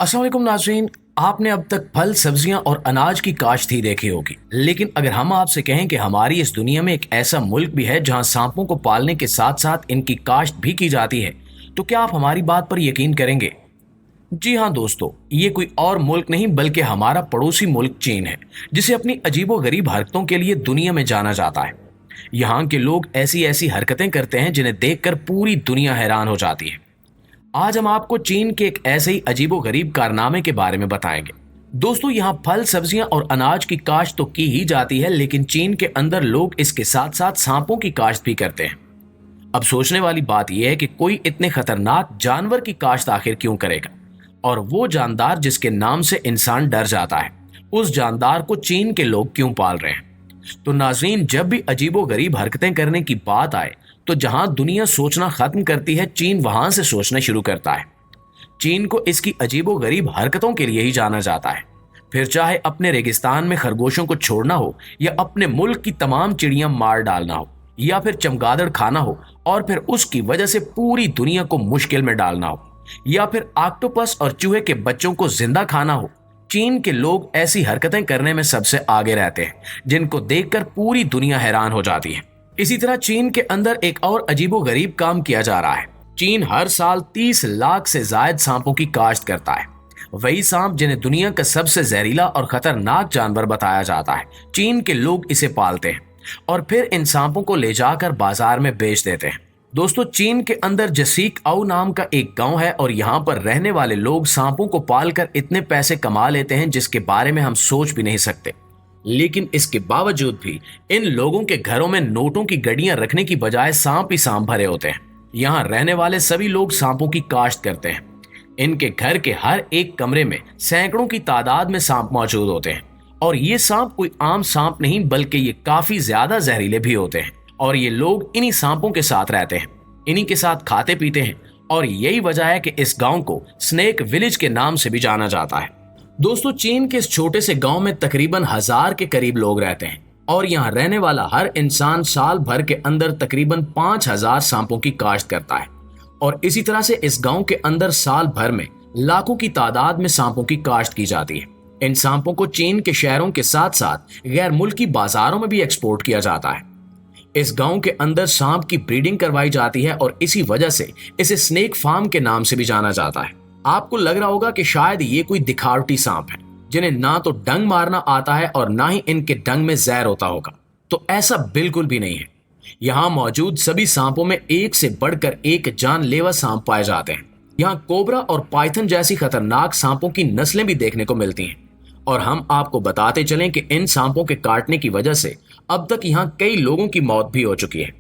अस्सलाम वालेकुम नाज़रीन। आपने अब तक फल सब्जियां और अनाज की काश्त ही देखी होगी, लेकिन अगर हम आपसे कहें कि हमारी इस दुनिया में एक ऐसा मुल्क भी है जहां सांपों को पालने के साथ साथ इनकी काश्त भी की जाती है, तो क्या आप हमारी बात पर यकीन करेंगे? जी हाँ दोस्तों, ये कोई और मुल्क नहीं बल्कि हमारा पड़ोसी मुल्क चीन है, जिसे अपनी अजीबो गरीब हरकतों के लिए दुनिया में जाना जाता है। यहाँ के लोग ऐसी ऐसी हरकतें करते हैं जिन्हें देखकर पूरी दुनिया हैरान हो जाती है। आज हम आपको चीन के एक ऐसे ही अजीबो गरीब कारनामे के बारे में बताएंगे। दोस्तों, यहाँ फल सब्जियां और अनाज की काश्त तो की ही जाती है, लेकिन चीन के अंदर लोग इसके साथ साथ सांपों की काश्त भी करते हैं। अब सोचने वाली बात यह है कि कोई इतने खतरनाक जानवर की काश्त आखिर क्यों करेगा, और वो जानदार जिसके नाम से इंसान डर जाता है, उस जानदार को चीन के लोग क्यों पाल रहे हैं? तो नाज़रीन, जब भी अजीबो गरीब हरकतें करने की बात आए, तो जहां दुनिया सोचना खत्म करती है, चीन वहां से सोचना शुरू करता है। चीन को इसकी अजीबो गरीब हरकतों के लिए ही जाना जाता है। फिर चाहे अपने रेगिस्तान में खरगोशों को छोड़ना हो, या अपने मुल्क की तमाम चिड़ियां मार डालना हो, या फिर चमगादड़ खाना हो और फिर उसकी वजह से पूरी दुनिया को मुश्किल में डालना हो, या फिर ऑक्टोपस और चूहे के बच्चों को जिंदा खाना हो, चीन के लोग ऐसी हरकतें करने में सबसे आगे रहते हैं, जिनको देखकर पूरी दुनिया हैरान हो जाती है। इसी तरह चीन के अंदर एक और अजीबो गरीब काम किया जा रहा है। चीन हर साल 30 लाख से जायद सांपों की काश्त करता है। वही सांप जिन्हें दुनिया का सबसे जहरीला और खतरनाक जानवर बताया जाता है, चीन के लोग इसे पालते हैं और फिर इन सांपों को ले जाकर बाजार में बेच देते हैं। दोस्तों, चीन के अंदर जसीक आओ नाम का एक गांव है, और यहाँ पर रहने वाले लोग सांपों को पालकर इतने पैसे कमा लेते हैं जिसके बारे में हम सोच भी नहीं सकते। लेकिन इसके बावजूद भी इन लोगों के घरों में नोटों की गड्डियां रखने की बजाय सांप ही सांप भरे होते हैं। यहाँ रहने वाले सभी लोग सांपों की काश्त करते हैं। इनके घर के हर एक कमरे में सैकड़ों की तादाद में सांप मौजूद होते हैं, और ये सांप कोई आम सांप नहीं बल्कि ये काफी ज्यादा जहरीले भी होते हैं। और ये लोग इन्हीं सांपों के साथ रहते हैं, इन्हीं के साथ खाते पीते हैं, और यही वजह है कि इस गांव को स्नेक विलेज के नाम से भी जाना जाता है। दोस्तों, चीन के इस छोटे से गांव में तकरीबन 1000 के करीब लोग रहते हैं, और यहाँ रहने वाला हर इंसान साल भर के अंदर तकरीबन 5000 सांपों की काश्त करता है। और इसी तरह से इस गांव के अंदर साल भर में लाखों की तादाद में सांपों की काश्त की जाती है। इन सांपों को चीन के शहरों के साथ साथ गैर मुल्की बाजारों में भी एक्सपोर्ट किया जाता है। इस गांव के अंदर सांप की ब्रीडिंग करवाई जाती है, और इसी वजह से इसे स्नेक फार्म के नाम से भी जाना जाता है। आपको लग रहा होगा कि शायद ये कोई दिखावटी सांप है, जिन्हें ना तो डंग मारना आता है और ना ही इनके डंग में जहर होता होगा। तो ऐसा बिल्कुल भी नहीं है। यहाँ मौजूद सभी सांपों में एक से बढ़कर एक जानलेवा सांप पाए जाते हैं। यहाँ कोबरा और पाइथन जैसी खतरनाक सांपों की नस्लें भी देखने को मिलती हैं। और हम आपको बताते चलें कि इन सांपों के काटने की वजह से अब तक यहाँ कई लोगों की मौत भी हो चुकी है।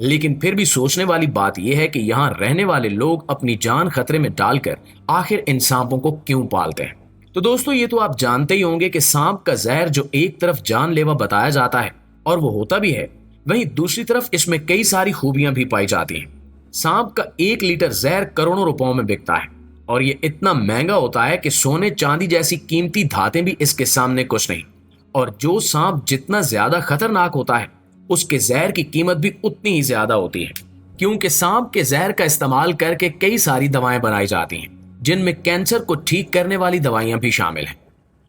लेकिन फिर भी सोचने वाली बात यह है कि यहाँ रहने वाले लोग अपनी जान खतरे में डालकर आखिर इन सांपों को क्यों पालते हैं। तो दोस्तों, ये तो आप जानते ही होंगे कि सांप का जहर जो एक तरफ जानलेवा बताया जाता है, और वो होता भी है, वहीं दूसरी तरफ इसमें कई सारी खूबियां भी पाई जाती हैं। सांप का 1 लीटर जहर करोड़ों रुपयों में बिकता है, और ये इतना महंगा होता है कि सोने चांदी जैसी कीमती धातें भी इसके सामने कुछ नहीं। और जो सांप जितना ज्यादा खतरनाक होता है, उसके जहर की कीमत भी उतनी ही ज्यादा होती है, क्योंकि सांप के जहर का इस्तेमाल करके कई सारी दवाएं बनाई जाती हैं, जिनमें कैंसर को ठीक करने वाली दवाइयां भी शामिल हैं।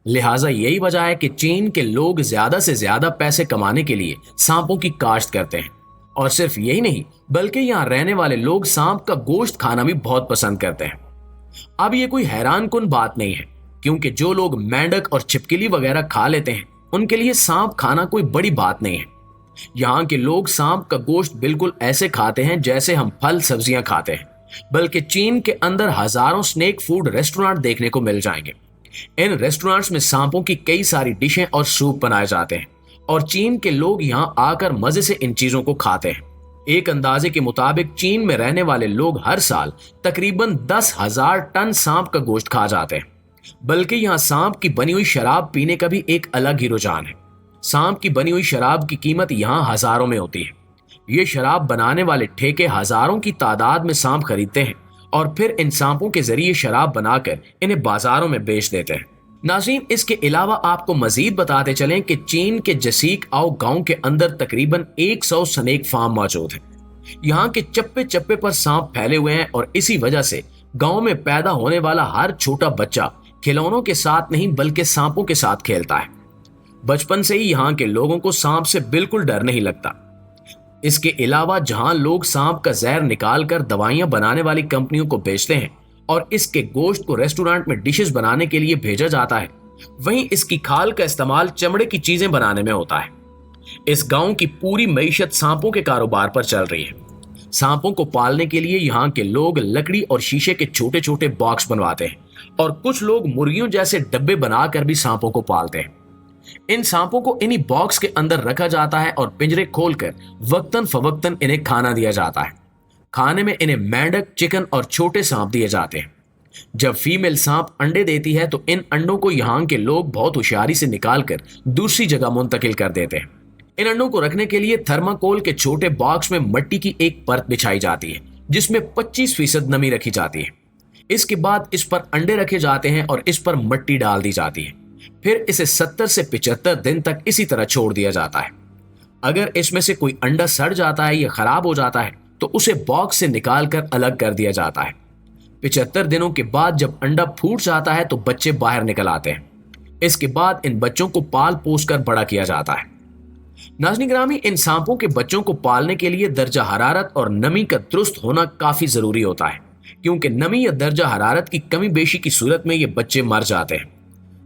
लिहाजा यही वजह है कि चीन के लोग ज्यादा से ज्यादा पैसे कमाने के लिए सांपों की काश्त करते हैं। और सिर्फ यही नहीं, बल्कि यहाँ रहने वाले लोग सांप का गोश्त खाना भी बहुत पसंद करते हैं। अब ये कोई हैरान कुन बात नहीं है, क्योंकि जो लोग मेंढक और छिपकली वगैरह खा लेते हैं, उनके लिए सांप खाना कोई बड़ी बात नहीं है। यहाँ के लोग सांप का गोश्त बिल्कुल ऐसे खाते हैं जैसे हम फल सब्जियां खाते हैं, बल्कि चीन के अंदर हजारों स्नेक फूड रेस्टोरेंट देखने को मिल जाएंगे। इन रेस्टोरेंट्स में सांपों की कई सारी डिशें और सूप बनाए जाते हैं, और चीन के लोग यहाँ आकर मजे से इन चीजों को खाते हैं। एक अंदाजे के मुताबिक चीन में रहने वाले लोग हर साल तकरीबन 10,000 टन सांप का गोश्त खा जाते हैं। बल्कि यहाँ सांप की बनी हुई शराब पीने का भी एक अलग ही रुझान है। सांप की बनी हुई शराब की कीमत यहाँ हजारों में होती है। ये शराब बनाने वाले ठेके हजारों की तादाद में सांप खरीदते हैं, और फिर इन सांपों के जरिए शराब बनाकर इन्हें बाजारों में बेच देते हैं। नाज़रीन, इसके अलावा आपको मजीद बताते चलें कि चीन के जसीक आओ गांव के अंदर तकरीबन 100 स्नेक फार्म मौजूद है। यहाँ के चप्पे चप्पे पर सांप फैले हुए हैं, और इसी वजह से गांव में पैदा होने वाला हर छोटा बच्चा खिलौनों के साथ नहीं बल्कि सांपों के साथ खेलता है। बचपन से ही यहाँ के लोगों को सांप से बिल्कुल डर नहीं लगता। इसके अलावा जहां लोग सांप का जहर निकालकर दवाइयां बनाने वाली कंपनियों को बेचते हैं और इसके गोश्त को रेस्टोरेंट में डिशेस बनाने के लिए भेजा जाता है, वहीं इसकी खाल का इस्तेमाल चमड़े की चीजें बनाने में होता है। इस गांव की पूरी मईशत सांपों के कारोबार पर चल रही है। सांपों को पालने के लिए यहाँ के लोग लकड़ी और शीशे के छोटे छोटे बॉक्स बनवाते हैं और कुछ लोग मुर्गियों जैसे डब्बे बनाकर भी सांपों को पालते हैं। इन सांपों को इन्हीं बॉक्स के अंदर रखा जाता है और पिंजरे खोलकर वक्तन फवक्तन इन्हें खाना दिया जाता है। खाने में इन्हें मेंढक, चिकन और छोटे सांप दिए जाते हैं। जब फीमेल सांप अंडे देती है तो इन अंडों को यहाँ के लोग बहुत होशियारी से निकालकर दूसरी जगह मुंतकिल कर देते हैं। इन अंडों को रखने के लिए थर्माकोल के छोटे बॉक्स में मिट्टी की एक परत बिछाई जाती है जिसमें 25% नमी रखी जाती है। इसके बाद इस पर अंडे रखे जाते हैं और इस पर मिट्टी डाल दी जाती है। फिर इसे 70 से 75 दिन तक इसी तरह छोड़ दिया जाता है। अगर इसमें से कोई अंडा सड़ जाता है या खराब हो जाता है तो उसे बॉक्स से निकालकर अलग कर दिया जाता है। 75 दिनों के बाद जब अंडा फूट जाता है तो बच्चे बाहर निकल आते हैं। इसके बाद इन बच्चों को पाल पोस कर बड़ा किया जाता है। नाज़रीन गिरामी, इन सांपों के बच्चों को पालने के लिए दर्जा हरारत और नमी का दुरुस्त होना काफी जरूरी होता है, क्योंकि नमी या दर्जा हरारत की कमी बेशी की सूरत में ये बच्चे मर जाते हैं।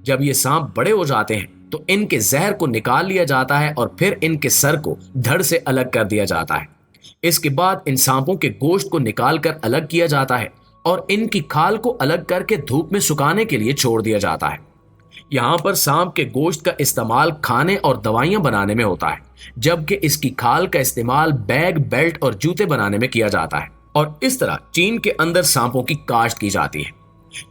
जब ये सांप बड़े हो जाते हैं तो इनके जहर को निकाल लिया जाता है और फिर इनके सर को धड़ से अलग कर दिया जाता है। इसके बाद इन सांपों के गोश्त को निकालकर अलग किया जाता है और इनकी खाल को अलग करके धूप में सुखाने के लिए छोड़ दिया जाता है। यहाँ पर सांप के गोश्त का इस्तेमाल खाने और दवाइयां बनाने में होता है, जबकि इसकी खाल का इस्तेमाल बैग, बेल्ट और जूते बनाने में किया जाता है। और इस तरह चीन के अंदर सांपों की काश्त की जाती है।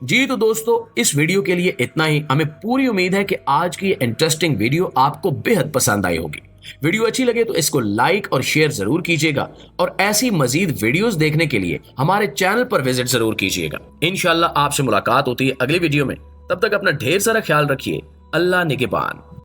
जी तो दोस्तों, इस वीडियो के लिए इतना ही। हमें पूरी उम्मीद है कि आज की इंटरेस्टिंग वीडियो आपको बेहद पसंद आई होगी। वीडियो अच्छी लगे तो इसको लाइक और शेयर जरूर कीजिएगा और ऐसी मजीद वीडियोस देखने के लिए हमारे चैनल पर विजिट जरूर कीजिएगा। इंशाल्लाह आपसे मुलाकात होती है अगली वीडियो में। तब तक अपना ढेर सारा ख्याल रखिए। अल्लाह निगहबान।